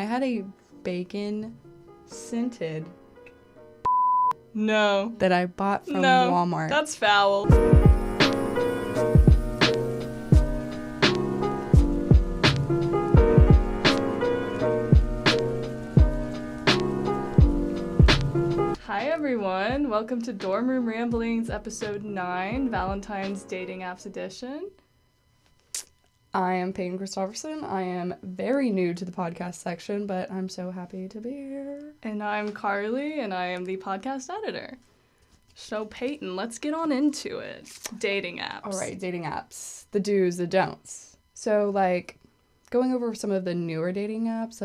had a bacon scented No. that I bought from No, Walmart. that's foul. Hi everyone, welcome to Dorm Room Ramblings episode 9, Valentine's Dating Apps edition. I am Payton Christophersen. I am very new to the podcast section, but I'm so happy to be here. And I'm Carly, and I am the podcast editor. So Payton, let's get on into it. Dating apps. All right, dating apps. The do's, the don'ts. So, going over some of the newer dating apps,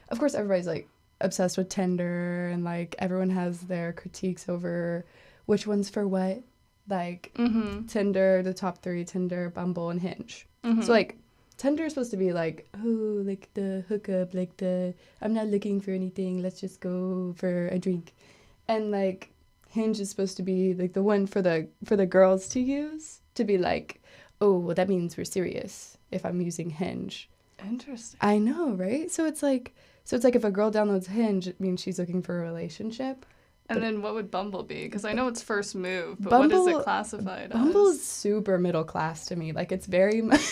of course, everybody's, obsessed with Tinder, and, everyone has their critiques over which one's for what. Tinder, the top 3, Tinder, Bumble, and Hinge. Mm-hmm. So, Tinder is supposed to be the hookup, I'm not looking for anything, let's just go for a drink. And, Hinge is supposed to be, the one for the girls to use, to be oh, well, that means we're serious if I'm using Hinge. Interesting. I know, right? So it's like if a girl downloads Hinge, it means she's looking for a relationship. And then what would Bumble be? Because I know it's first move, but Bumble, what is it classified as? Bumble is super middle class to me. It's very much,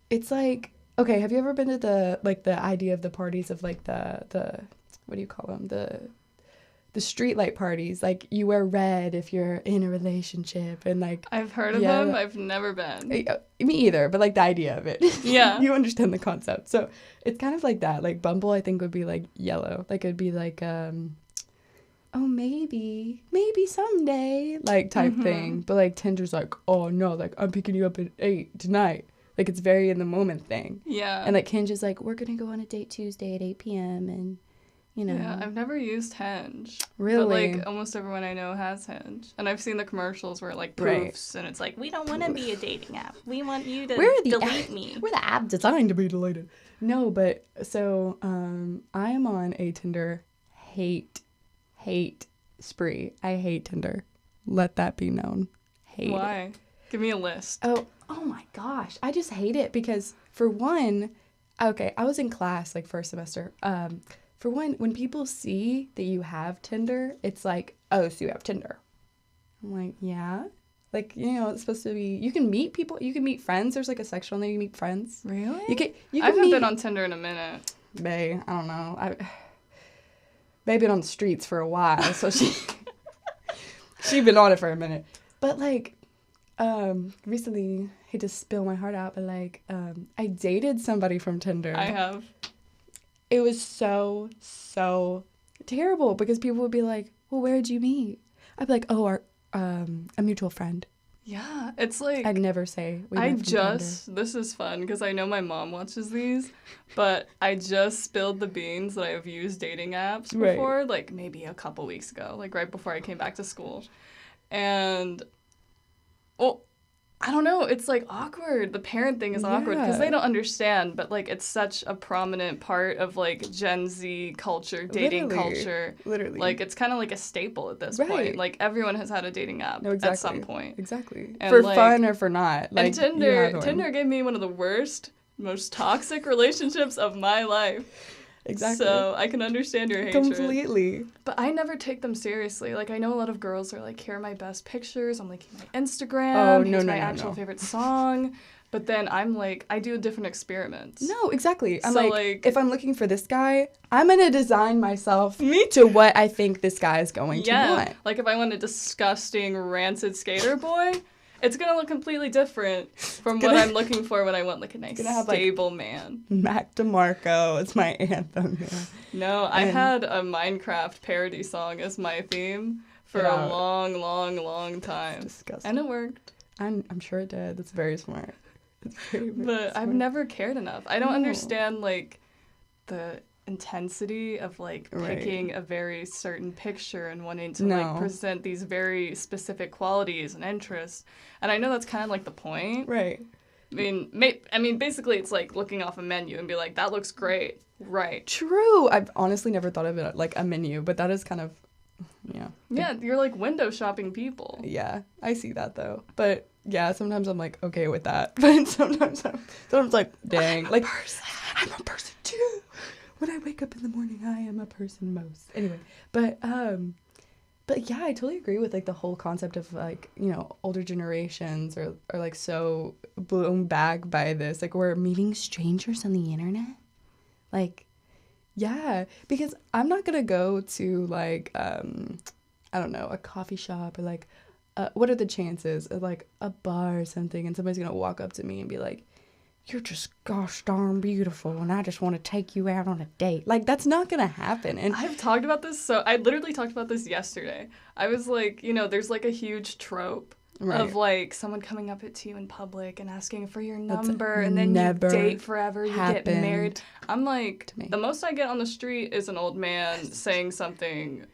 it's okay, have you ever been to the idea of the parties of the what do you call them? The street light parties, you wear red if you're in a relationship, and I've heard of them, I've never been. Me either, but the idea of it. Yeah. You understand the concept. So it's kind of like that. Bumble, I think, would be yellow. It'd be oh, maybe someday, type thing. But Tinder's oh no, I'm picking you up at 8 tonight. It's very in the moment thing. Yeah. And Hinge is we're gonna go on a date Tuesday at 8 p.m. and Yeah, I've never used Hinge. Really? But, almost everyone I know has Hinge. And I've seen the commercials where, proofs, and it's we don't want to be a dating app. We want you to delete me. We're the app designed to be deleted. No, but, so, I am on a Tinder hate spree. I hate Tinder. Let that be known. Hate Why? it. Give me a list. Oh my gosh. I just hate it because, for one, okay, I was in class, first semester, for one, when people see that you have Tinder, it's oh, so you have Tinder. I'm yeah. It's supposed to be, you can meet people, you can meet friends. There's a section on there, you can meet friends. Really? You can I haven't been on Tinder in a minute. Bae, I don't know. Bae been on the streets for a while, so she been on it for a minute. But, recently, I hate to spill my heart out, but, I dated somebody from Tinder. I have. It was so terrible because people would be well, where'd you meet? I'd be oh, our a mutual friend. Yeah, it's I'd never say we met from Tinder. This is fun because I know my mom watches these, but I just spilled the beans that I've used dating apps before, maybe a couple weeks ago, right before I came back to school. And, well, I don't know, it's awkward. The parent thing is awkward because they don't understand, but it's such a prominent part of Gen Z culture, dating culture. Literally. It's kind of a staple at this point. Everyone has had a dating app at some point. Exactly. And for fun or for not. And Tinder gave me one of the worst, most toxic relationships of my life. Exactly. So I can understand your hatred. Completely. But I never take them seriously. I know a lot of girls are here are my best pictures. I'm my Instagram. Oh, no, here's my actual favorite song. But then I'm I do different experiments. No, exactly. I'm so, if I'm looking for this guy, I'm going to design myself to what I think this guy is going to want. If I want a disgusting, rancid skater boy, it's going to look completely different from what I'm looking for when I want a nice, stable man. Mac DeMarco is my anthem. Yeah. No, I had a Minecraft parody song as my theme for a long time. Disgusting. And it worked. I'm sure it did. That's very smart. It's very but smart. I've never cared enough. I don't understand, the intensity of picking a very certain picture and wanting to present these very specific qualities and interests. And I know that's kind of the point. Right. I mean, basically it's looking off a menu and be that looks great. Right. True. I've honestly never thought of it a menu, but that is kind of, Yeah, you're window shopping people. Yeah, I see that though. But yeah, sometimes I'm like okay with that, but sometimes like, dang, like I'm a person too. When I wake up in the morning, I am a person most. Anyway, but yeah, I totally agree with like the whole concept of like, you know, older generations are like so blown back by this. Like we're meeting strangers on the internet. Like, yeah, because I'm not gonna go to like I don't know, a coffee shop or like what are the chances of like a bar or something and somebody's gonna walk up to me and be like, you're just gosh darn beautiful and I just want to take you out on a date. Like, that's not going to happen. And I've talked about this, so I literally talked about this yesterday. I was like, you know, there's like a huge trope of like someone coming up to you in public and asking for your number and then you date forever, you get married. I'm like, the most I get on the street is an old man saying something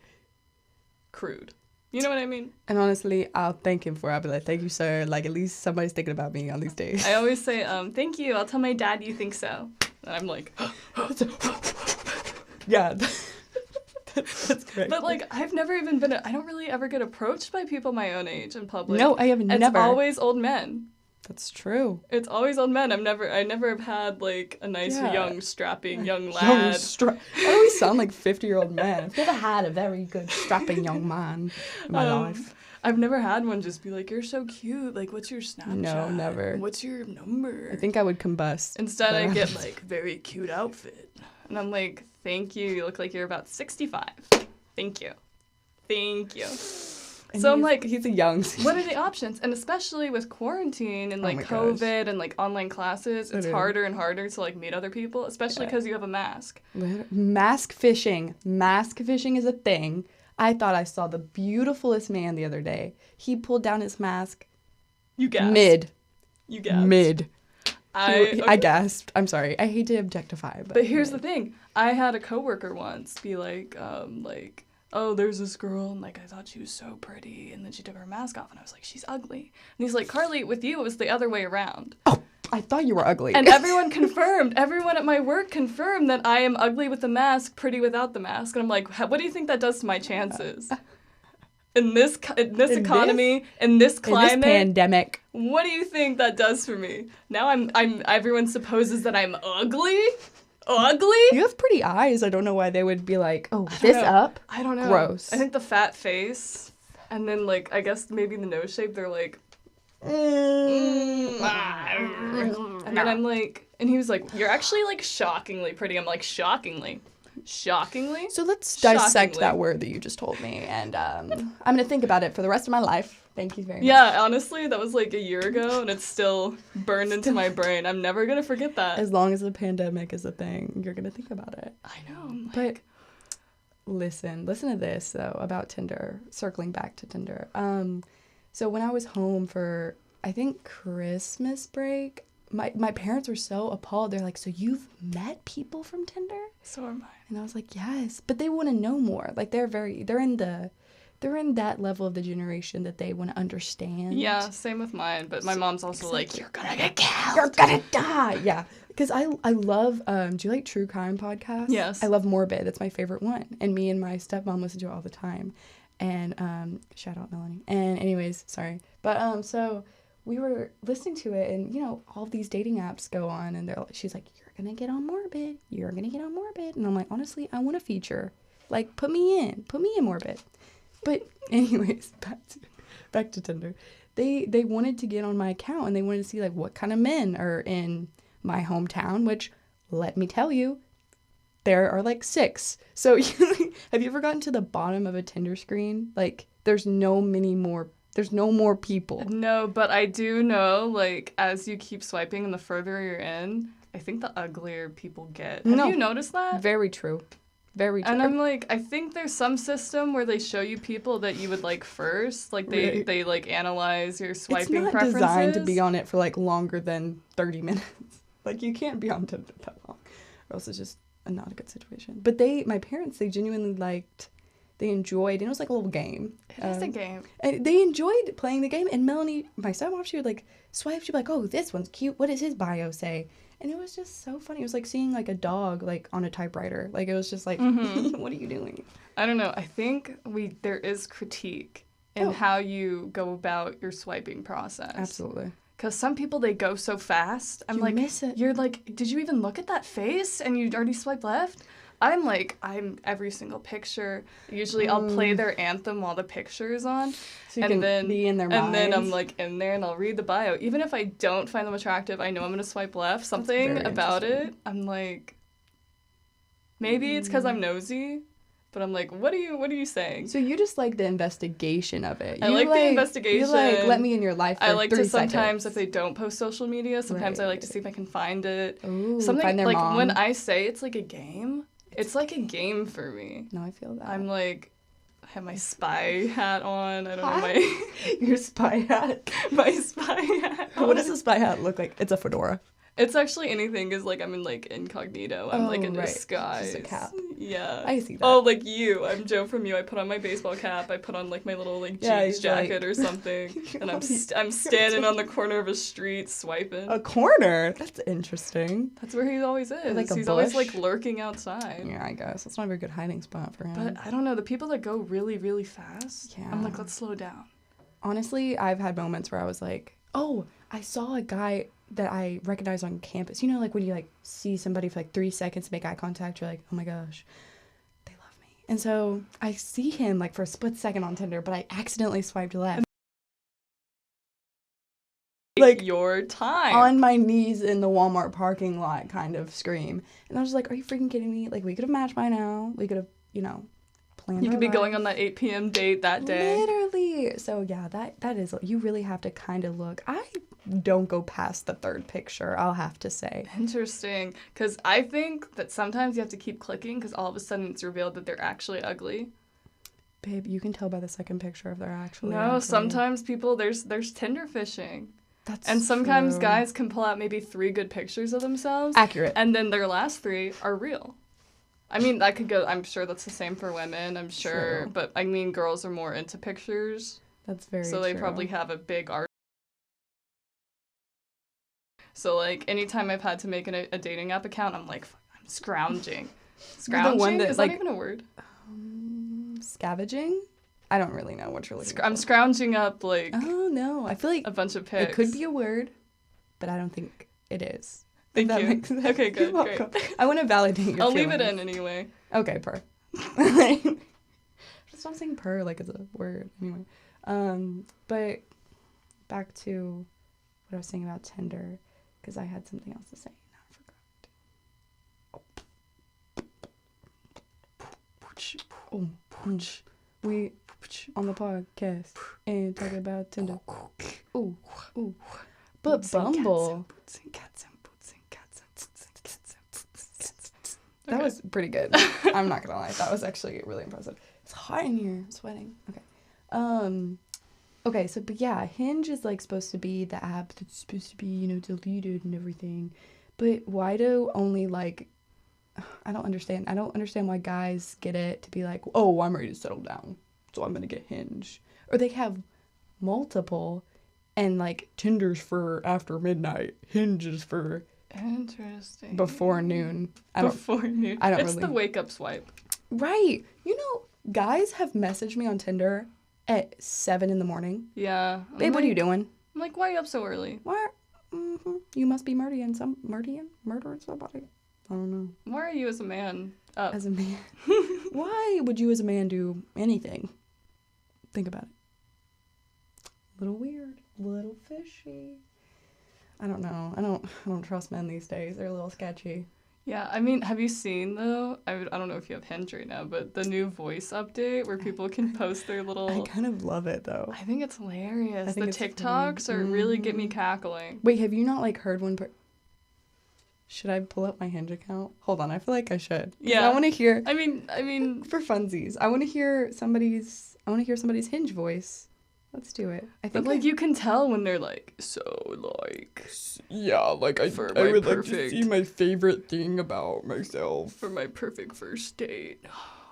crude. You know what I mean? And honestly, I'll thank him for it. I'll be like, thank you, sir. Like, at least somebody's thinking about me on these days. I always say, thank you. I'll tell my dad you think so. And I'm like, yeah, that's correct. But, like, I've never even been, I don't really ever get approached by people my own age in public. No, I have never. It's always old men. That's true. It's always old men. I never have had, like, a nice, young, strapping, young lad. I always sound like 50-year-old men. I've never had a very good, strapping young man in my life. I've never had one just be like, you're so cute. Like, what's your Snapchat? No, never. What's your number? I think I would combust. Instead, I get, like, very cute outfit. And I'm like, thank you. You look like you're about 65. Thank you. Thank you. And so I'm like, he's a young. What are the options? And especially with quarantine and like COVID and like online classes, it's harder and harder to like meet other people, especially because you have a mask. Mask fishing. Mask fishing is a thing. I thought I saw the beautifulest man the other day. He pulled down his mask. You gasped. You gasped. Mid. I gasped. I'm sorry. I hate to objectify, but here's the thing. I had a coworker once be like, oh, there's this girl, and, like, I thought she was so pretty, and then she took her mask off, and I was like, she's ugly. And he's like, Carly, with you, it was the other way around. Oh, I thought you were ugly. And everyone at my work confirmed that I am ugly with the mask, pretty without the mask. And I'm like, what do you think that does to my chances? In this economy, in this climate, in this pandemic, what do you think that does for me? Now everyone supposes that I'm ugly? Ugly? You have pretty eyes. I don't know why they would be like, oh, this up? I don't know. Gross. I think the fat face, and then, like, I guess maybe the nose shape, they're like, and then I'm like, and he was like, you're actually, like, shockingly pretty. I'm like, shockingly? Shockingly? So let's dissect that word that you just told me, and I'm going to think about it for the rest of my life. Thank you very much. Yeah, honestly, that was like a year ago, and it's still burned into my brain. I'm never going to forget that. As long as the pandemic is a thing, you're going to think about it. I know. But listen to this, though, about Tinder, circling back to Tinder. So when I was home for, I think, Christmas break, my parents were so appalled. They're like, so you've met people from Tinder? So am I. And I was like, yes. But they want to know more. Like, they're in that level of the generation that they want to understand. Yeah, same with mine. But my mom's also like, you're going to get killed. You're going to die. Yeah. Because I love, do you like true crime podcasts? Yes. I love Morbid. That's my favorite one. And me and my stepmom listen to it all the time. And shout out Melanie. And anyways, sorry. But so we were listening to it, and, you know, all these dating apps go on, and she's like, you're going to get on Morbid. You're going to get on Morbid. And I'm like, honestly, I want a feature. Like, put me in Morbid. But anyways, back to Tinder. They wanted to get on my account, and they wanted to see, like, what kind of men are in my hometown, which, let me tell you, there are, like, 6. So have you ever gotten to the bottom of a Tinder screen? Like, there's no more people. No, but I do know, like, as you keep swiping and the further you're in, I think the uglier people get. Have you noticed that? Very true. Very true. And I'm like, I think there's some system where they show you people that you would like first. Like, they like, analyze your swiping preferences. It's not designed to be on it for, like, longer than 30 minutes. Like, you can't be on Tinder that long, or else it's just not a good situation. But my parents, they genuinely enjoyed, and it was like a little game. It is a game. And they enjoyed playing the game, and Melanie, my stepmom, she would, like, swipe, she'd be like, oh, this one's cute. What does his bio say? And it was just so funny. It was like seeing, like, a dog, like, on a typewriter. Like, it was just like, what are you doing? I don't know. I think there is critique and how you go about your swiping process. Absolutely. Because some people, they go so fast. I'm like, miss it. You're like, did you even look at that face and you already swiped left? I'm every single picture. Usually I'll play their anthem while the picture is on. So you can then, be in their minds. And then I'm like in there and I'll read the bio. Even if I don't find them attractive, I know I'm going to swipe left. Something about it, I'm like, maybe it's because I'm nosy. But I'm like, what are you saying? So you just like the investigation of it. I like the investigation. You like, let me in your life for 3 seconds. I like to sometimes, if they don't post social media, sometimes I like to see if I can find it. Ooh, something find their like mom. When I say it's like a game, it's like a game for me. No, I feel that. I'm like, I have my spy hat on. I don't know my... Your spy hat? My spy hat on. What does a spy hat look like? It's a fedora. It's actually anything, because like I'm in like incognito. I'm like in disguise. Just a cap. Yeah. I see that. Oh, like you. I'm Joe from You. I put on my baseball cap. I put on like my little like jeans jacket or something, and I'm standing on the corner of a street swiping. A corner? That's interesting. That's where he always is. Like he's always like lurking outside. Yeah, I guess that's not a very good hiding spot for him. But I don't know, the people that go really, really fast. Yeah. I'm like, let's slow down. Honestly, I've had moments where I was like, oh, I saw a guy that I recognize on campus. You know, like when you like see somebody for like 3 seconds, make eye contact, you're like, oh my gosh, they love me. And so I see him like for a split second on Tinder, but I accidentally swiped left. Like your time. On my knees in the Walmart parking lot kind of scream. And I was like, are you freaking kidding me? Like we could have matched by now. We could have, planned. You could be going on that 8 p.m. date that day. Literally. So yeah, that is, you really have to kind of look. I don't go past the 3rd picture, I'll have to say. Interesting. Because I think that sometimes you have to keep clicking because all of a sudden it's revealed that they're actually ugly. Babe, you can tell by the 2nd picture if they're actually No, ugly. Sometimes people, there's Tinder fishing. And sometimes guys can pull out maybe 3 good pictures of themselves. Accurate. And then their last 3 are real. I mean, that could go, I'm sure that's the same for women, I'm sure. True. But I mean, girls are more into pictures. That's very true. So they probably have a big art. So like anytime I've had to make a dating app account, I'm like, I'm scrounging. Scrounging? The one that, is that even a word? Scavenging? I don't really know what you're looking for. I'm scrounging up like... Oh, no. I feel like... a bunch of pics. It could be a word, but I don't think it is. Thank you. Okay, good. Great. I want to validate your I'll feelings. leave it in anyway. Okay, purr. Stop saying purr like it's a word. Anyway. But back to what I was saying about Tinder, because I had something else to say. Now I forgot. We on the podcast and talking about Tinder. Ooh. But Bumble. That was pretty good. I'm not gonna lie. That was actually really impressive. It's hot in here. I'm sweating. Okay. Okay, so but yeah, Hinge is like supposed to be the app that's supposed to be, deleted and everything. But why do only like I don't understand. I don't understand why guys get it to be like, oh, I'm ready to settle down, so I'm gonna get Hinge. Or they have multiple and like Tinder's for after midnight, Hinge is for interesting before noon. Before noon. It's really... the wake up swipe. Right. Guys have messaged me on Tinder at 7 a.m. Yeah. Babe, what are you doing? I'm like, why are you up so early? Why? You must be murdering somebody. I don't know. Why are you as a man up? As a man? Why would you as a man do anything? Think about it. A little weird. A little fishy. I don't know. I don't trust men these days. They're a little sketchy. Yeah, I mean, have you seen, though, I don't know if you have Hinge right now, but the new voice update where people can post their little... I kind of love it, though. I think it's hilarious. The TikToks really get me cackling. Wait, have you not, heard one... Should I pull up my Hinge account? Hold on, I feel like I should. Yeah. I want to hear... I mean... For funsies. I want to hear somebody's Hinge voice. Let's do it. I think you can tell when they're yeah, I would like to see my favorite thing about myself. For my perfect first date,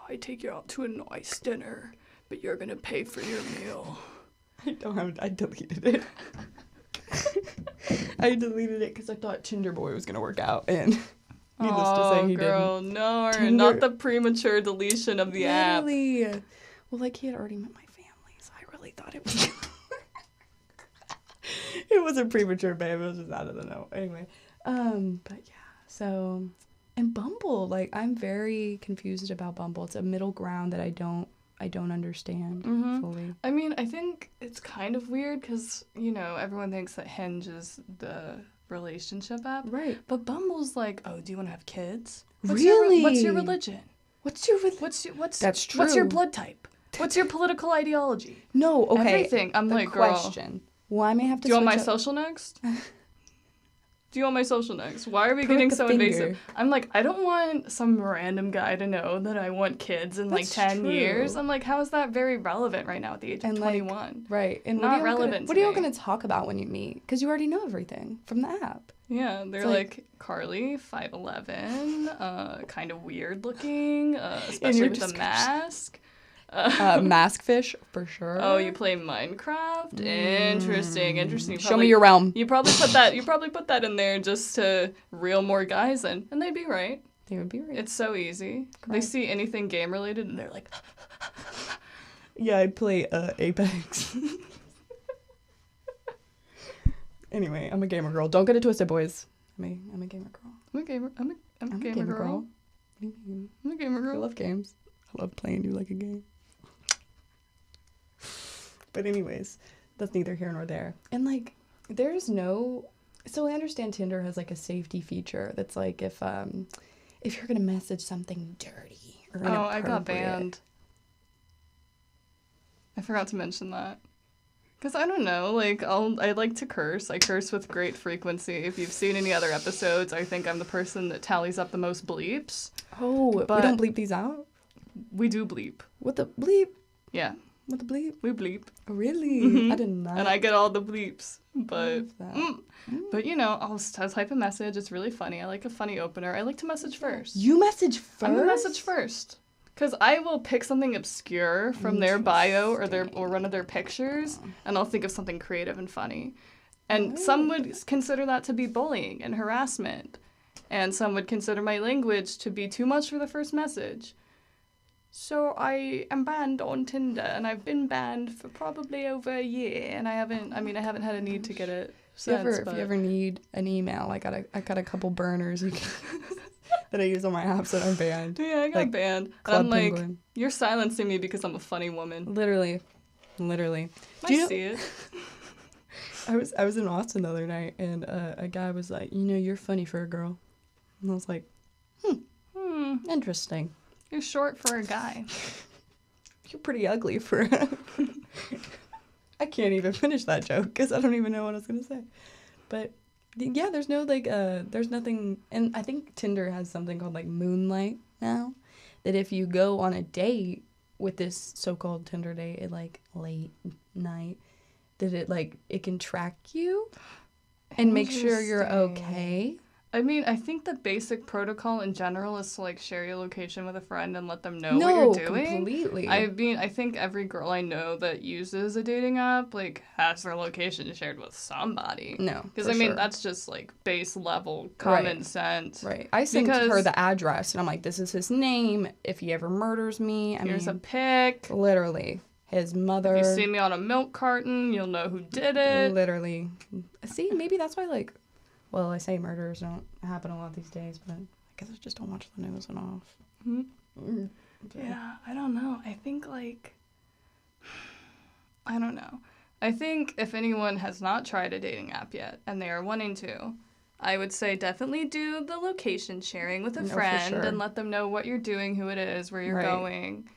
I take you out to a nice dinner, but you're gonna pay for your meal. I deleted it. I deleted it because I thought Tinder Boy was gonna work out, and needless to say, he didn't. No, not the premature deletion of the app. Really? Well, he had already met my family, so I really thought it was. It wasn't premature, babe. It was just out of the know. Anyway, but yeah. So, and Bumble, like, I'm very confused about Bumble. It's a middle ground that I don't understand fully. I mean, I think it's kind of weird because, you know, everyone thinks that Hinge is the relationship app. Right. But Bumble's like, oh, do you want to have kids? Really? What's your religion? That's true. What's your blood type? What's your political ideology? No, okay. Everything. I'm like, girl. Question. Well, I may have to Do you want my social next? Do you want my social next? Why are we getting so invasive? I'm like, I don't want some random guy to know that I want kids in like 10 years. I'm like, how is that very relevant right now at the age of 21? Like, right. And not relevant. What are you going to talk about when you meet? Because you already know everything from the app. Yeah, they're like Carly, 5'11", kind of weird looking, especially with a mask. Mask fish for sure. Oh, you play Minecraft? Interesting. Show me your realm. You probably put that in there just to reel more guys in, and they'd be right. They would be right. It's so easy. Correct. They see anything game related, and they're like, yeah, I'd play Apex. Anyway, I'm a gamer girl. Don't get it twisted, boys. I'm a gamer girl. I'm a gamer girl. I'm a gamer girl. I love games. I love playing you like a game. But anyways, that's neither here nor there. And like, there's no. So I understand Tinder has like a safety feature that's like if you're gonna message something dirty or inappropriate. Oh, I got banned. I forgot to mention that. Because I don't know, like, I like to curse. I curse with great frequency. If you've seen any other episodes, I think I'm the person that tallies up the most bleeps. Oh, but we don't bleep these out? We do bleep. What the bleep? Yeah. What the bleep? We bleep. Oh, really? I did not. And I get all the bleeps. But, but you know, I'll type a message. It's really funny. I like a funny opener. I like to message first. You message first? I'm going to message first. Because I will pick something obscure from their bio or one of their pictures, and I'll think of something creative and funny. And some would consider that to be bullying and harassment. And some would consider my language to be too much for the first message. So I am banned on Tinder, and I've been banned for probably over a year, and I haven't had a need to get it since. If you ever need an email, I got a couple burners you can that I use on my apps that are banned. Yeah, I got banned. And I'm like, Penguin. You're silencing me because I'm a funny woman. Literally. I see it. I was in Austin the other night, and a guy was like, you know, you're funny for a girl. And I was like, interesting. You're short for a guy. You're pretty ugly for a... I can't even finish that joke because I don't even know what I was going to say. But... yeah, there's no, like, there's nothing, and I think Tinder has something called, like, Moonlight now, that if you go on a date with this so-called Tinder date at, like, late night, that it can track you and make sure you're okay. I mean, I think the basic protocol in general is to, like, share your location with a friend and let them know what you're doing. No, completely. I mean, I think every girl I know that uses a dating app, like, has their location shared with somebody. No, because, I mean, that's just, like, base level common sense. Right. I sent her the address, and I'm like, this is his name. If he ever murders me, here's a pic. Literally. His mother. If you see me on a milk carton, you'll know who did it. Literally. See, maybe that's why, like... Well, I say murders don't happen a lot these days, but I guess I just don't watch the news enough. Mm-hmm. Yeah, I don't know. I think, like... I don't know. I think if anyone has not tried a dating app yet, and they are wanting to, I would say definitely do the location sharing with a friend and let them know what you're doing, who it is, where you're going.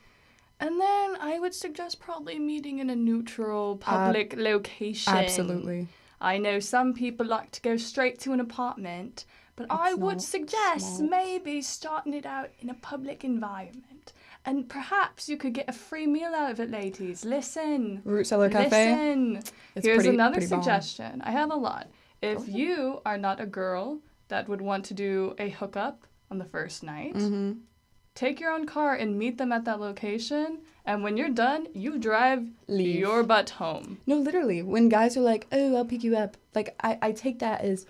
And then I would suggest probably meeting in a neutral public location. Absolutely. I know some people like to go straight to an apartment, but I would suggest maybe starting it out in a public environment. And perhaps you could get a free meal out of it, ladies. Listen. Root Cellar Cafe? Listen. Here's another suggestion. Bomb. I have a lot. If you are not a girl that would want to do a hookup on the first night, take your own car and meet them at that location. And when you're done, you drive your butt home. No, literally. When guys are like, oh, I'll pick you up. Like, I take that as,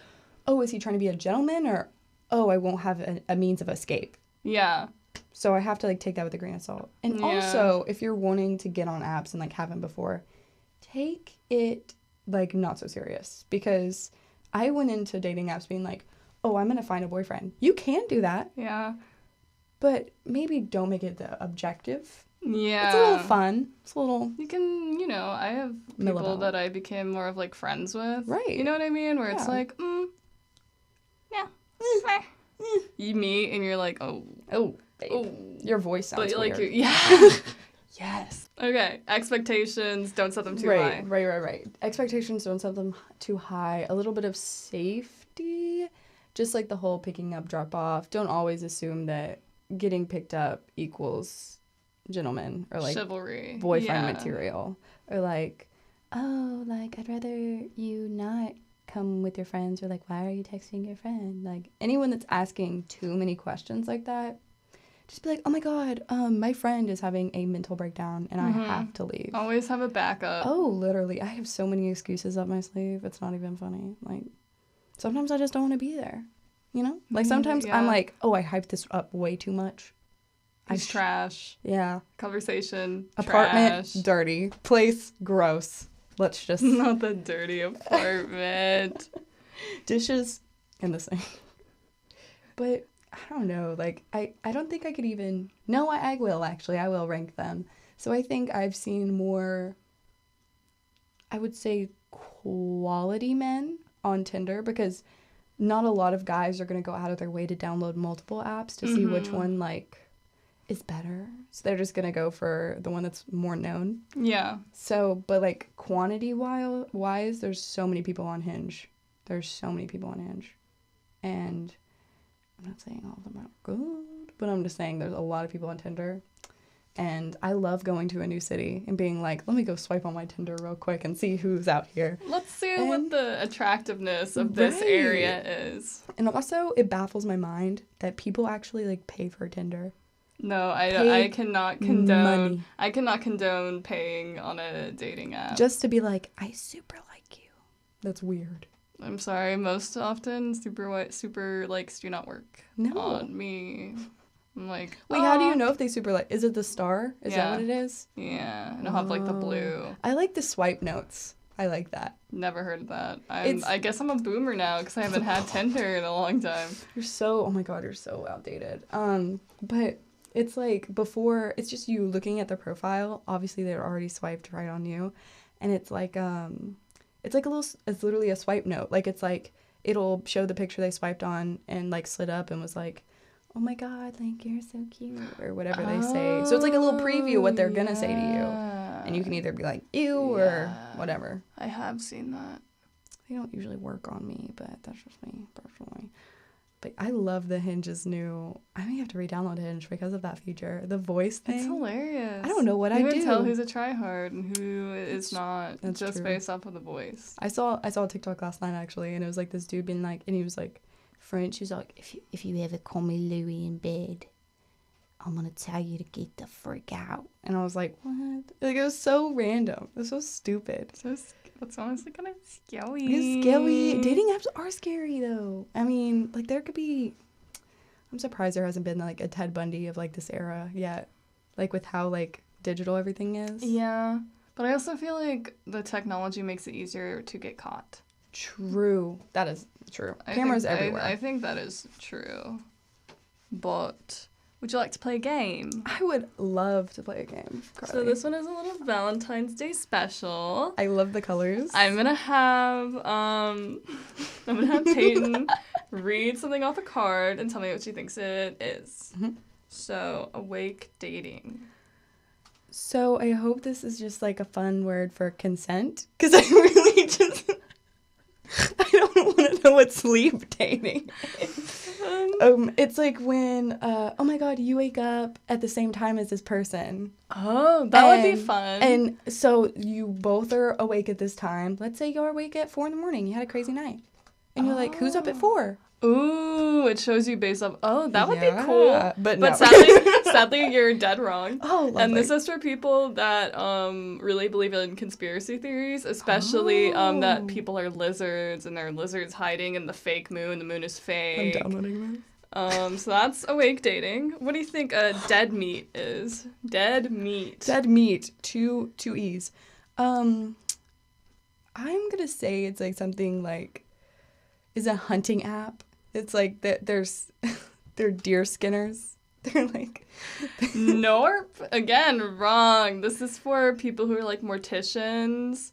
oh, is he trying to be a gentleman? Or, oh, I won't have a means of escape. Yeah. So I have to, like, take that with a grain of salt. And also, if you're wanting to get on apps and, like, haven't before, take it, like, not so serious. Because I went into dating apps being like, oh, I'm going to find a boyfriend. You can do that. Yeah. But maybe don't make it the objective. Yeah. It's a little fun. It's a little... You can, you know, I have people that I became more of, like, friends with. Right. You know what I mean? Where it's like, yeah. You meet and you're like, oh. Oh, babe. Oh. Your voice sounds weird. Like, yeah. Yes. Okay. Expectations, don't set them too high. Right. Expectations, don't set them too high. A little bit of safety. Just like the whole picking up, drop off. Don't always assume that getting picked up equals gentleman or like chivalry, boyfriend material, or like, oh, like I'd rather you not come with your friends, or like, why are you texting your friend? Like, anyone that's asking too many questions like that, just be like, oh my god, my friend is having a mental breakdown and I have to leave. Always have a backup. Oh, literally, I have so many excuses up my sleeve. It's not even funny. Like, sometimes I just don't want to be there, you know? Like, sometimes I'm like, oh, I hyped this up way too much. It's trash. Yeah. Conversation, apartment, trash. Dirty. Place, gross. Let's just... Not the dirty apartment. Dishes in the sink. But, I don't know. Like, I don't think I could even... No, I will, actually. I will rank them. So I think I've seen more, I would say, quality men on Tinder, because not a lot of guys are going to go out of their way to download multiple apps to see which one, like, is better. So they're just going to go for the one that's more known. Yeah. So, but, like, quantity-wise, there's so many people on Hinge. And I'm not saying all of them are good, but I'm just saying there's a lot of people on Tinder. And I love going to a new city and being like, let me go swipe on my Tinder real quick and see who's out here. Let's see what the attractiveness of this area is. And also, it baffles my mind that people actually, like, pay for Tinder. No, I cannot condone money. I cannot condone paying on a dating app. Just to be like, I super like you. That's weird. I'm sorry. Most often, super likes do not work on me. I'm like, wait, how do you know if they super like? Is it the star? Is that what it is? Yeah, and I'll have like the blue. I like the swipe notes. I like that. Never heard of that. I guess I'm a boomer now because I haven't had Tinder in a long time. Oh my god, you're so outdated. But it's like before, it's just you looking at their profile. Obviously, they're already swiped right on you, and it's like it's literally a swipe note. Like, it's like it'll show the picture they swiped on and like slid up and was like, oh my god, like, you're so cute, or whatever they say. So it's like a little preview of what they're gonna say to you, and you can either be like, ew, or whatever. I have seen that. They don't usually work on me, but that's just me personally. But I love the Hinge's new... I may have to re-download Hinge because of that feature. The voice thing. It's hilarious. I don't know what I do. You can tell who's a tryhard and who is not, just true. Based off of the voice. I saw a TikTok last night, actually, and it was like this dude being like... And he was like, French, he's like, if you ever call me Louie in bed, I'm going to tell you to get the frick out. And I was like, what? Like, it was so random. It was so stupid. That's honestly kind of scary. It's scary. Dating apps are scary, though. I mean, like, there could be... I'm surprised there hasn't been, like, a Ted Bundy of, like, this era yet. Like, with how, like, digital everything is. Yeah. But I also feel like the technology makes it easier to get caught. True. That is true. Cameras everywhere. I think that is true. But... would you like to play a game? I would love to play a game, Carly. So this one is a little Valentine's Day special. I love the colors. I'm gonna have Payton read something off a card and tell me what she thinks it is. Mm-hmm. So, awake dating. So I hope this is just like a fun word for consent, because I really just I don't want to know what sleep dating is. It's like when, oh my god, you wake up at the same time as this person. Oh, that would be fun. And so you both are awake at this time. Let's say you're awake at 4 a.m. You had a crazy night. And you're like, who's up at 4? Ooh, it shows you based off, that would be cool. But no. sadly, you're dead wrong. Oh, lovely. And this is for people that really believe in conspiracy theories, especially that people are lizards and there are lizards hiding in the fake moon. The moon is fake. I'm downloading this. So that's awake dating. What do you think dead meat is? Dead meat. Dead meat. Two E's. I'm gonna say it's like something like is a hunting app. It's like they're deer skinners. They're like Nope. Again, wrong. This is for people who are like morticians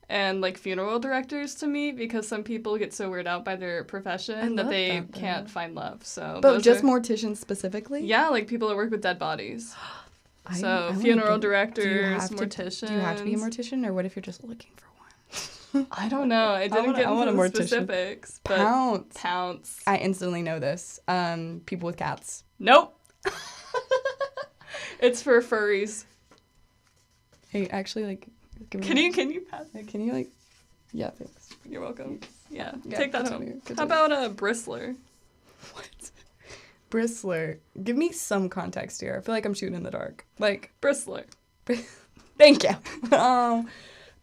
and like funeral directors to meet, because some people get so weirded out by their profession that they can't find love. So, but just morticians specifically? Yeah, like people that work with dead bodies. So funeral directors, morticians. Do you have to be a mortician, or what if you're just looking for one? I don't know. I didn't get into the specifics. But Pounce. I instantly know this. People with cats. Nope. It's for furries. Hey, actually, like, can you pass? Can you like? Yeah, thanks. You're welcome. Yeah, take that home. How about a bristler? What? Bristler. Give me some context here. I feel like I'm shooting in the dark. Like bristler. Thank you.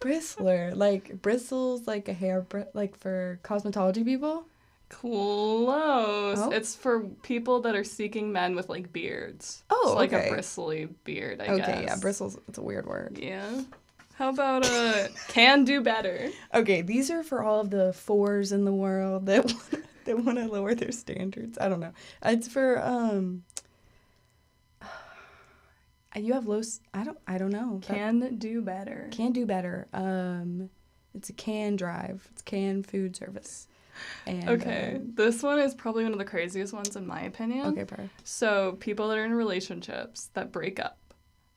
Bristler, like bristles, like a hair, like for cosmetology people. Close. Oh? It's for people that are seeking men with like beards. Oh, so, like a bristly beard, I guess. Okay, yeah, bristles. It's a weird word. Yeah. How about can do better? Okay, these are for all of the fours in the world that want to lower their standards. I don't know. It's for you have low. I don't know. Can do better. Can do better. It's a can drive. It's can food service. And, okay, this one is probably one of the craziest ones in my opinion. Okay, perfect. So people that are in relationships that break up,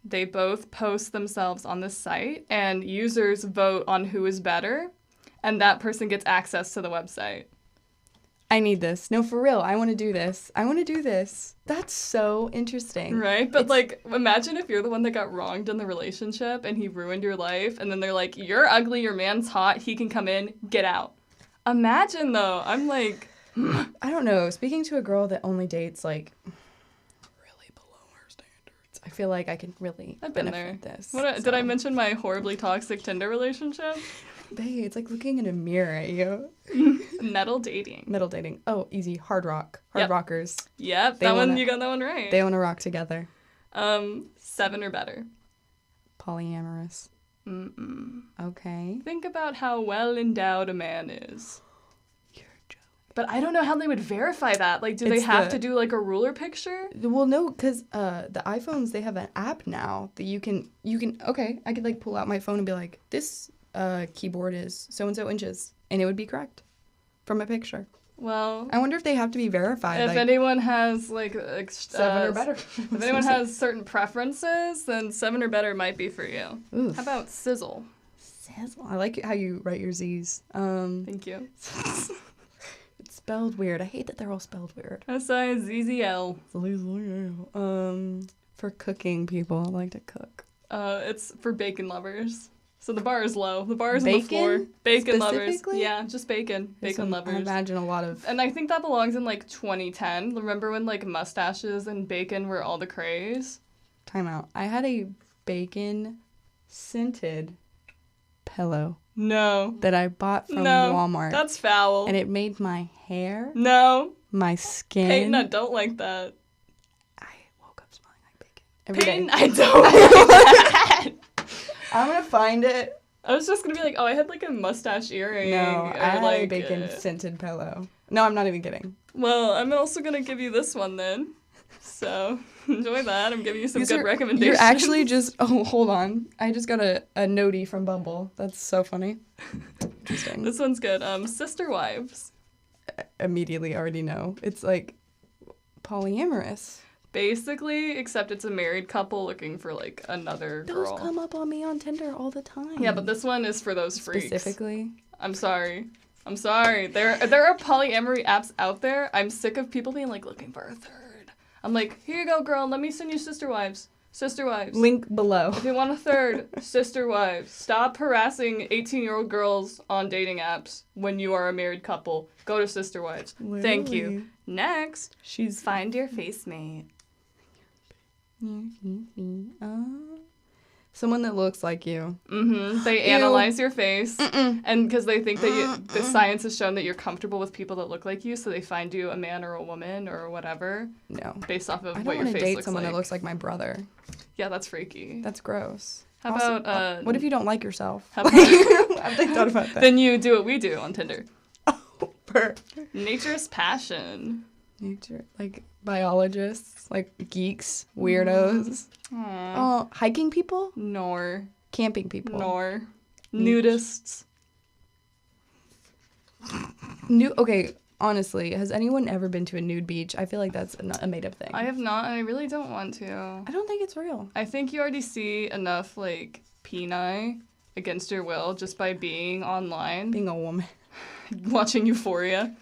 they both post themselves on this site, and users vote on who is better, and that person gets access to the website. I need this. No, for real. I want to do this. That's so interesting. Right? But, like, imagine if you're the one that got wronged in the relationship and he ruined your life, and then they're like, you're ugly, your man's hot, he can come in, get out. Imagine, though. I'm like... I don't know. Speaking to a girl that only dates, like, really below her standards, I feel like I can really benefit this. Did I mention my horribly toxic Tinder relationship? Babe, it's like looking in a mirror at you. Metal dating. Oh, easy. Hard rockers. Yep, you got that one right. They want to rock together. 7 or better. Polyamorous. Mm-mm. Okay. Think about how well endowed a man is. You're joking. But I don't know how they would verify that. Like, do they have to do, like, a ruler picture? Well, no, because the iPhones, they have an app now that you can, okay, I could, like, pull out my phone and be like, this keyboard is so-and-so inches, and it would be correct from a picture. Well, I wonder if they have to be verified. If anyone has, like... 7 or better. If anyone has certain preferences, then 7 or better might be for you. Oof. How about sizzle? Sizzle. I like how you write your Z's. Thank you. It's spelled weird. I hate that they're all spelled weird. SIZZL. For cooking people, I like to cook. It's for bacon lovers. So the bar is low. The bar is on the floor. Bacon lovers. Yeah, just bacon. Bacon lovers. I imagine a lot of... And I think that belongs in, like, 2010. Remember when, like, mustaches and bacon were all the craze? Time out. I had a bacon-scented pillow. No. That I bought from Walmart. That's foul. And it made my hair... No. My skin... Payton, I don't like that. I woke up smelling like bacon. Payton, I don't like that. I'm gonna find it. I was just gonna be like, oh, I had like a mustache earring. No, I had like a bacon-scented pillow. No, I'm not even kidding. Well, I'm also gonna give you this one then. So, enjoy that. I'm giving you some good recommendations. You're actually just... Oh, hold on. I just got a notie from Bumble. That's so funny. Interesting. This one's good. Sister wives. Immediately already know. It's like polyamorous. Basically, except it's a married couple looking for, like, another girl. Those come up on me on Tinder all the time. Yeah, but this one is for those freaks. Specifically? I'm sorry. There are polyamory apps out there. I'm sick of people being, like, looking for a third. I'm like, here you go, girl. Let me send you sister wives. Sister wives. Link below. If you want a third, sister wives. Stop harassing 18-year-old girls on dating apps when you are a married couple. Go to sister wives. Literally. Thank you. Next, find your face mate. Someone that looks like you. Mm-hmm. They analyze your face. Mm-mm. And because they think that the science has shown that you're comfortable with people that look like you, so they find you a man or a woman or whatever. No. Based off of what your face looks like. I don't want to date someone that looks like my brother. Yeah, that's freaky. That's gross. How about what if you don't like yourself? How about, I've thought about that. Then you do what we do on Tinder. Oh, Nature's passion. Nature, like biologists, like geeks, weirdos. Oh, hiking people? Nor. Camping people? Nor. Nudists. Okay, honestly, has anyone ever been to a nude beach? I feel like that's a made-up thing. I have not, and I really don't want to. I don't think it's real. I think you already see enough, like, peni against your will just by being online. Being a woman. Watching Euphoria.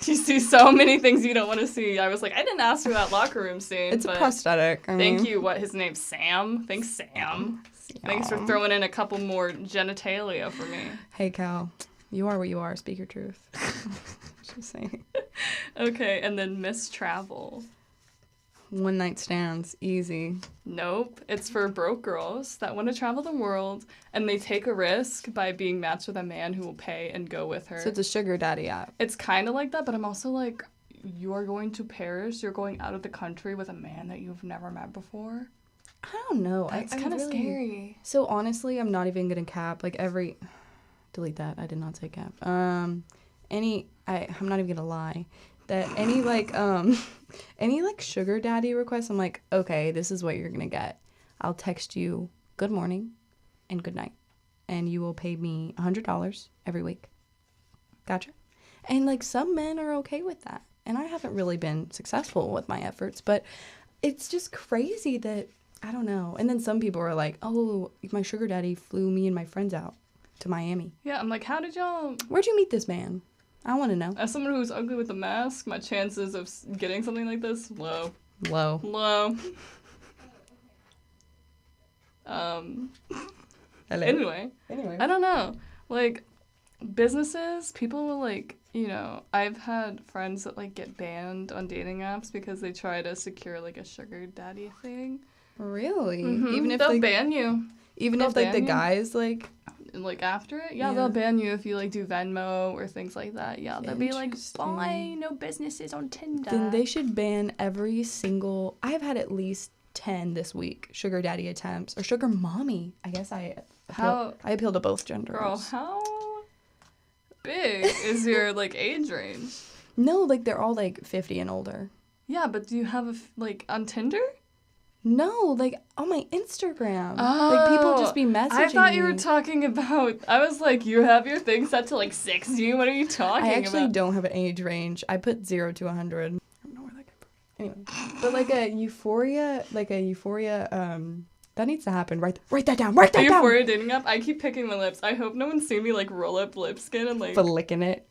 You see so many things you don't want to see. I was like, I didn't ask for that locker room scene. It's a prosthetic. Thank you. What, his name's Sam? Thanks, Sam. Thanks for throwing in a couple more genitalia for me. Hey, Cal. You are what you are. Speak your truth. Just saying. Okay, and then Miss Travel. One night stands. Easy. Nope. It's for broke girls that want to travel the world, and they take a risk by being matched with a man who will pay and go with her. So it's a sugar daddy app. It's kind of like that, but I'm also like, you are going to Paris, you're going out of the country with a man that you've never met before. I don't know. That's kind of scary. So honestly, I'm not even going to cap. Like delete that. I did not say cap. I'm not even going to lie. That any sugar daddy requests, I'm like, okay, this is what you're gonna get. I'll text you good morning and good night, and you will pay me $100 every week. Gotcha. And like some men are okay with that, and I haven't really been successful with my efforts, but it's just crazy that I don't know. And then some people are like, oh, my sugar daddy flew me and my friends out to Miami. Yeah, I'm like, where'd you meet this man? I want to know. As someone who's ugly with a mask, my chances of getting something like this, low. Hello. Anyway. I don't know. Like, businesses, people will, like, you know, I've had friends that, like, get banned on dating apps because they try to secure, like, a sugar daddy thing. Really? Mm-hmm. Even if they'll ban you. Even if, like, the guys, like... Like, after it? Yeah, they'll ban you if you, like, do Venmo or things like that. Yeah, they'll be like, bye, no businesses on Tinder. Then they should ban every single... I have had at least 10 this week sugar daddy attempts. Or sugar mommy. I guess I appeal to both genders. Girl, how big is your, like, age range? No, like, they're all, like, 50 and older. Yeah, but do you have, on Tinder? No, like, on my Instagram. Oh, like, people just be messaging me. I thought you were talking about... I was like, you have your thing set to, like, 60? What are you talking about? I actually don't have an age range. I put 0 to 100. I don't know where that came from. Anyway. But, like, a Euphoria, that needs to happen. Write that down. Write that down. Euphoria dating app? I keep picking my lips. I hope no one's seen me, like, roll up lip skin and, like... For licking it.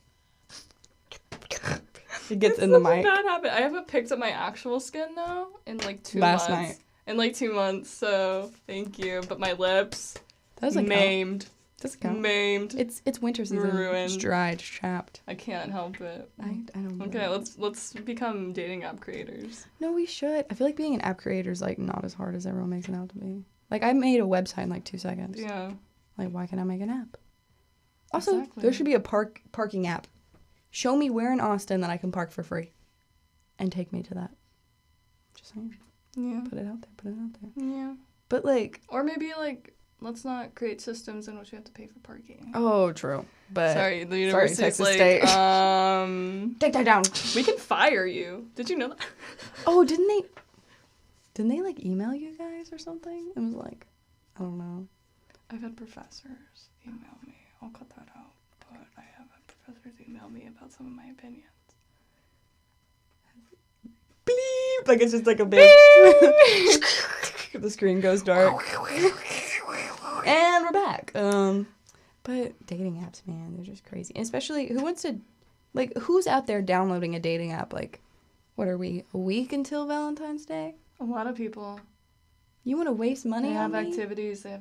It gets in the mic. That happened. I haven't picked up my actual skin though in like 2 months. Last night. In like 2 months, so thank you. But my lips, like maimed. Does it count? Maimed. It's winter season. Ruined. It's dry. It's chapped. I can't help it. I don't know. Okay, let's become dating app creators. No, we should. I feel like being an app creator is like not as hard as everyone makes it out to be. Like I made a website in like 2 seconds. Yeah. Like why can't I make an app? Also, there should be a parking app. Show me where in Austin that I can park for free. And take me to that. Just saying. Yeah. Put it out there. Yeah. But like... Or maybe like, let's not create systems in which we have to pay for parking. Oh, true. But... Sorry, the university is like, State. Take that down. We can fire you. Did you know that? Oh, didn't they like email you guys or something? It was like, I don't know. I've had professors email me. I'll cut that out. But I have had professors email me about some of my opinions. Beep! Like it's just like a big... The screen goes dark. And we're back. But dating apps, man, they're just crazy. And especially, who's out there downloading a dating app? Like, what are we, a week until Valentine's Day? A lot of people. You want to waste money on me? They have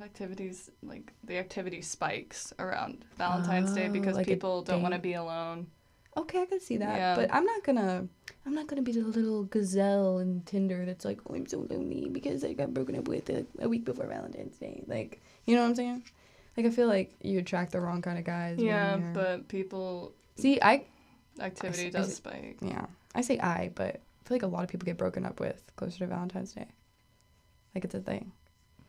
activities, like, the activity spikes around Valentine's Day because like people don't want to be alone. Okay, I could see that. Yeah. But I'm not gonna be the little gazelle in Tinder that's like, oh, I'm so lonely because I got broken up with a week before Valentine's Day. Like, you know what I'm saying? Like, I feel like you attract the wrong kind of guys. Yeah, but people... See, activity does spike. Yeah. I say but I feel like a lot of people get broken up with closer to Valentine's Day. Like, it's a thing.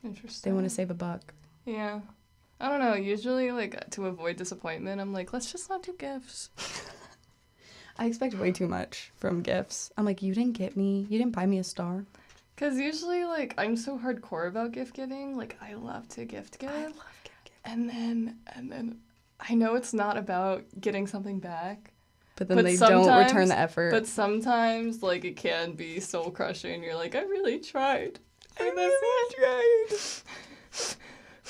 Interesting. They want to save a buck. Yeah. I don't know. Usually, like, to avoid disappointment, I'm like, let's just not do gifts. I expect way too much from gifts. I'm like, you didn't buy me a star. Because usually, like, I'm so hardcore about gift giving. Like, I love to gift give. I love gift giving. And then I know it's not about getting something back. But then they don't return the effort. But sometimes, like, it can be soul crushing. You're like, I really tried. I really tried.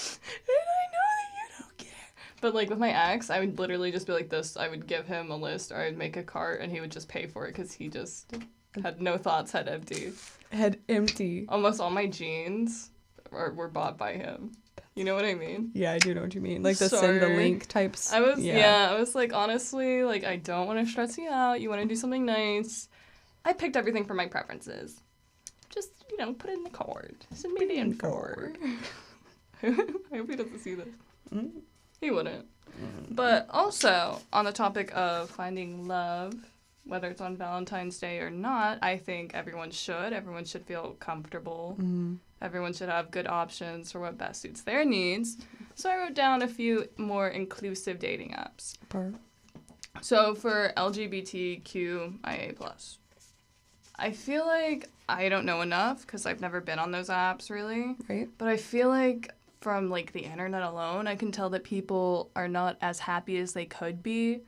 And I know that you don't care. But, like, with my ex, I would literally just be like this. I would give him a list, or I'd make a cart, and he would just pay for it because he just had no thoughts, head empty. Head empty. Almost all my jeans were bought by him. You know what I mean? Yeah, I do know what you mean. Like the send the link types. I was like, honestly, like, I don't want to stress you out. You want to do something nice. I picked everything for my preferences. Just, put it in the card. Send me the info. I hope he doesn't see this. Mm-hmm. He wouldn't. Mm-hmm. But also, on the topic of finding love, whether it's on Valentine's Day or not, I think everyone should. Everyone should feel comfortable. Mm-hmm. Everyone should have good options for what best suits their needs. So I wrote down a few more inclusive dating apps. So for LGBTQIA+. I feel like I don't know enough because I've never been on those apps, really. Right. But I feel like from, like, the internet alone, I can tell that people are not as happy as they could be.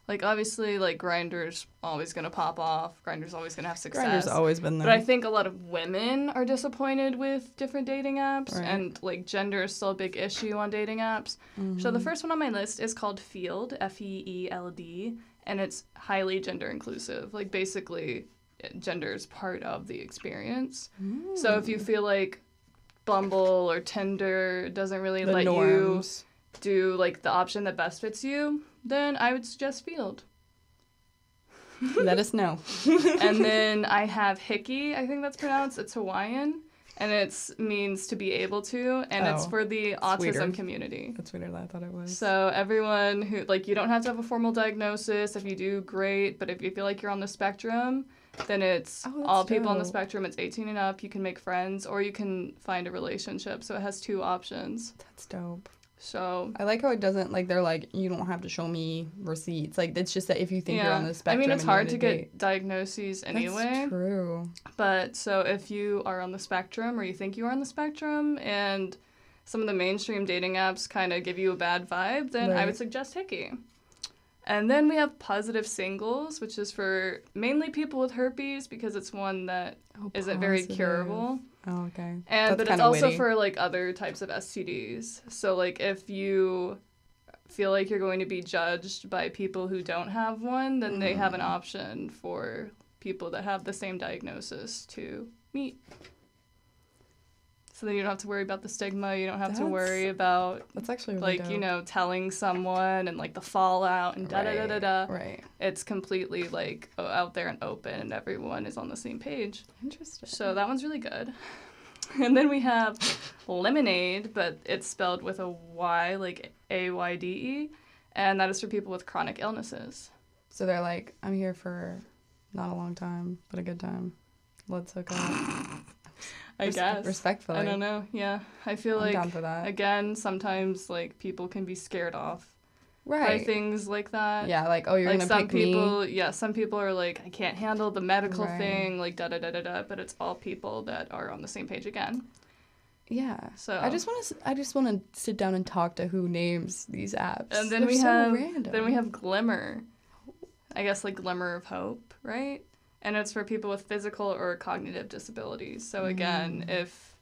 Like, obviously, like, Grindr's always going to pop off. Grindr's always going to have success. Grindr's always been there. But I think a lot of women are disappointed with different dating apps. Right. And, like, gender is still a big issue on dating apps. Mm-hmm. So the first one on my list is called Feeld, F-E-E-L-D. And it's highly gender inclusive. Like, basically, gender is part of the experience. Mm. So if you feel like Bumble or Tinder doesn't really let you do, like, the option that best fits you, then I would suggest Feeld. Let us know. And then I have Hickey, I think that's pronounced. It's Hawaiian, and it means to be able to, and it's for the autism community. That's weirder than I thought it was. So everyone who, like, you don't have to have a formal diagnosis. If you do, great. But if you feel like you're on the spectrum, then it's all people on the spectrum. It's 18 and up. You can make friends, or you can find a relationship. So it has two options. That's dope. So I like how it doesn't, like, they're like, you don't have to show me receipts. Like, it's just that if you think you're on the spectrum. I mean, it's hard to get diagnoses anyway. That's true. But so if you are on the spectrum, or you think you are on the spectrum, and some of the mainstream dating apps kind of give you a bad vibe, then I would suggest Hickey. And then we have Positive Singles, which is for mainly people with herpes, because it's one that isn't very curable. Oh, okay. But it's also for, like, other types of STDs. So, like, if you feel like you're going to be judged by people who don't have one, then they have an option for people that have the same diagnosis to meet. So then you don't have to worry about the stigma. You don't have to worry about, that's actually really like, dope. Telling someone and, like, the fallout and da-da-da-da-da. Right. It's completely, like, out there and open, and everyone is on the same page. Interesting. So that one's really good. And then we have Lemonade, but it's spelled with a Y, like A-Y-D-E, and that is for people with chronic illnesses. So they're like, I'm here for not a long time, but a good time. Let's hook up. I guess. Respectfully. I don't know. Yeah. I feel I'm down for that. Again, sometimes, like, people can be scared off by things like that. Yeah, like, oh, you're like, going to pick me. Yeah, some people are like, I can't handle the medical thing, like, da-da-da-da-da, but it's all people that are on the same page again. Yeah. So I just want to sit down and talk to who names these apps. And then Then we have Glimmer. I guess, like, Glimmer of Hope, right? And it's for people with physical or cognitive disabilities. So, again, if,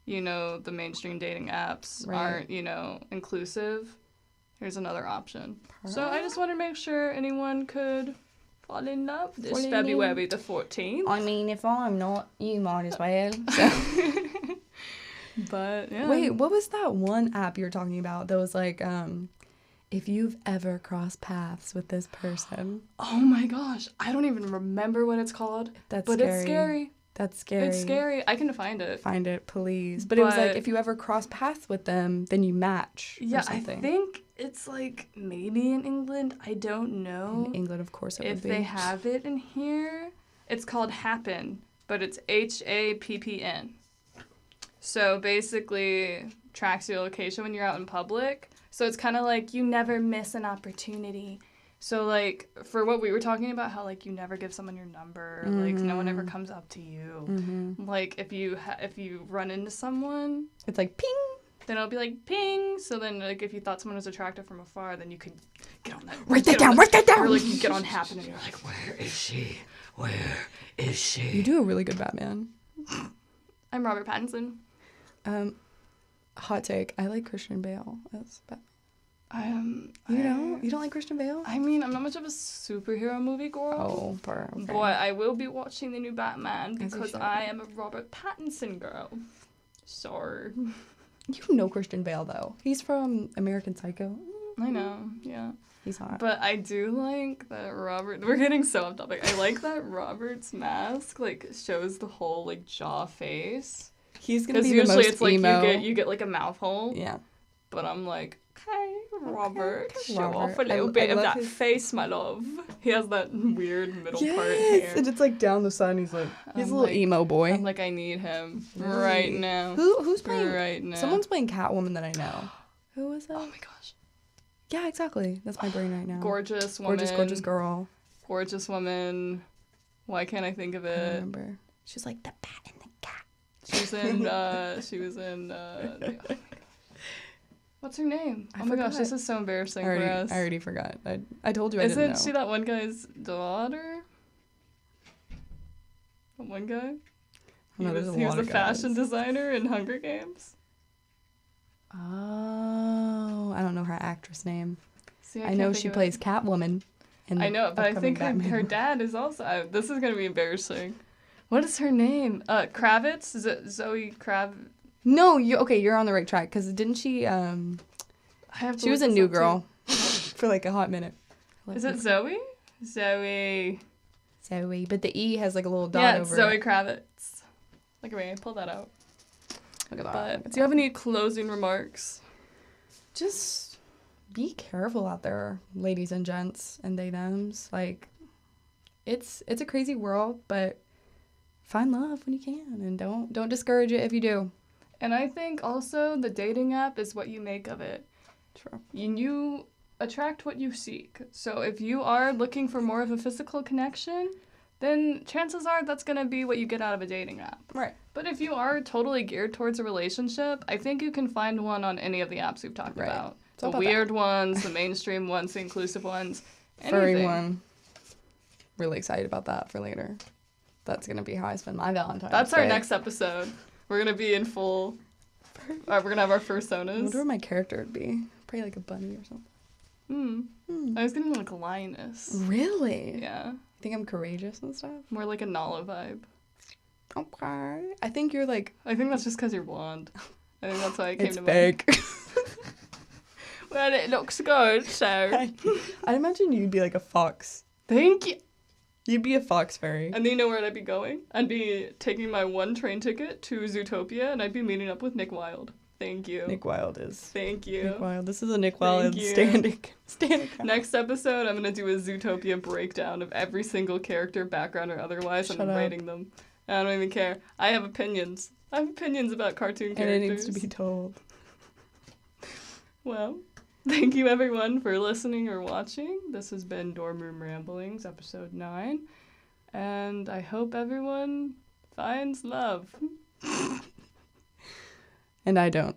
the mainstream dating apps aren't, inclusive, here's another option. So I just want to make sure anyone could fall in love this February the 14th. I mean, if I'm not, you might as well. So. But, yeah. Wait, what was that one app you were talking about that was like, if you've ever crossed paths with this person? Oh my gosh, I don't even remember what it's called. But it's scary. That's scary. It's scary. I can find it. Find it, please. But it was like, if you ever cross paths with them, then you match. Yeah, I think it's like maybe in England. I don't know. In England, of course, it would be. If they have it in here. It's called Happen, but it's Happn. So basically, tracks your location when you're out in public. So it's kind of like you never miss an opportunity. So, like, for what we were talking about, how, like, you never give someone your number, like, no one ever comes up to you. Like, if you run into someone... It's like, ping! Then it'll be like, ping! So then, like, if you thought someone was attractive from afar, then you could get on that... Write that down! Or, like, you get on Happen and you're like, where is she? Where is she? You do a really good Batman. I'm Robert Pattinson. Hot take. I like Christian Bale as Batman. You don't like Christian Bale? I mean, I'm not much of a superhero movie girl. Oh, okay. But I will be watching the new Batman because I am a Robert Pattinson girl. So. You know Christian Bale, though. He's from American Psycho. I know, yeah. He's hot. But I do like that Robert... We're getting so off topic. I like that Robert's mask, like, shows the whole, like, jaw face. He's gonna be the most emo. Because usually it's like you get like, a mouth hole. Yeah. But I'm like... Okay, Robert, show off a little bit of that face, my love. He has that weird middle part hair. And it's like down the side, and he's a little emo boy. I'm like, I need him right now. Who's playing? Right now. Someone's playing Catwoman that I know. Who is that? Oh my gosh. Yeah, exactly. That's my brain right now. Gorgeous woman. Gorgeous girl. Gorgeous woman. Why can't I think of it? I remember. She's like the bat and the cat. She was in, oh my gosh. What's her name? Oh my gosh, this is so embarrassing for us. I already forgot. I told you I didn't know. Isn't she that one guy's daughter? That one guy? He was a fashion designer in Hunger Games. Oh, I don't know her actress name. See, I know she plays Catwoman. I know, but I think her dad is also... this is going to be embarrassing. What is her name? Kravitz? Is it Zoe Kravitz? No, you're on the right track, because didn't she, she was a new girl for like a hot minute. Is it Zoe? Zoe, but the E has like a little dot over Zoe it. Kravitz. Look at me, pull that out. Look at that. But do you have any closing remarks? Just be careful out there, ladies and gents and they-thems. Like, it's a crazy world, but find love when you can, and don't discourage it if you do. And I think also the dating app is what you make of it. True. You attract what you seek. So if you are looking for more of a physical connection, then chances are that's going to be what you get out of a dating app. Right. But if you are totally geared towards a relationship, I think you can find one on any of the apps we've talked about. The weird ones, the mainstream ones, the inclusive ones, anything. Furry one. Really excited about that for later. That's going to be how I spend my Valentine's Day. That's our next episode. We're going to be in full... we're going to have our fursonas. I wonder what my character would be. Probably like a bunny or something. I was going to be like a lioness. Really? Yeah. You think I'm courageous and stuff? More like a Nala vibe. Okay. I think you're like... I think that's just because you're blonde. I think that's why it came to mind. It's fake. Well, it looks good, so... I imagine you'd be like a fox. Thank you. You'd be a fox fairy. And then you know where I'd be going? I'd be taking my one train ticket to Zootopia, and I'd be meeting up with Nick Wilde. Thank you. Nick Wilde is. Thank you. Nick Wilde. This is a Nick Wilde standing. Next episode, I'm going to do a Zootopia breakdown of every single character, background or otherwise, and I'm rating them. I don't even care. I have opinions. I have opinions about cartoon characters. And it needs to be told. Well, thank you everyone for listening or watching. This has been Dorm Room Ramblings, episode 9. And I hope everyone finds love. And I don't.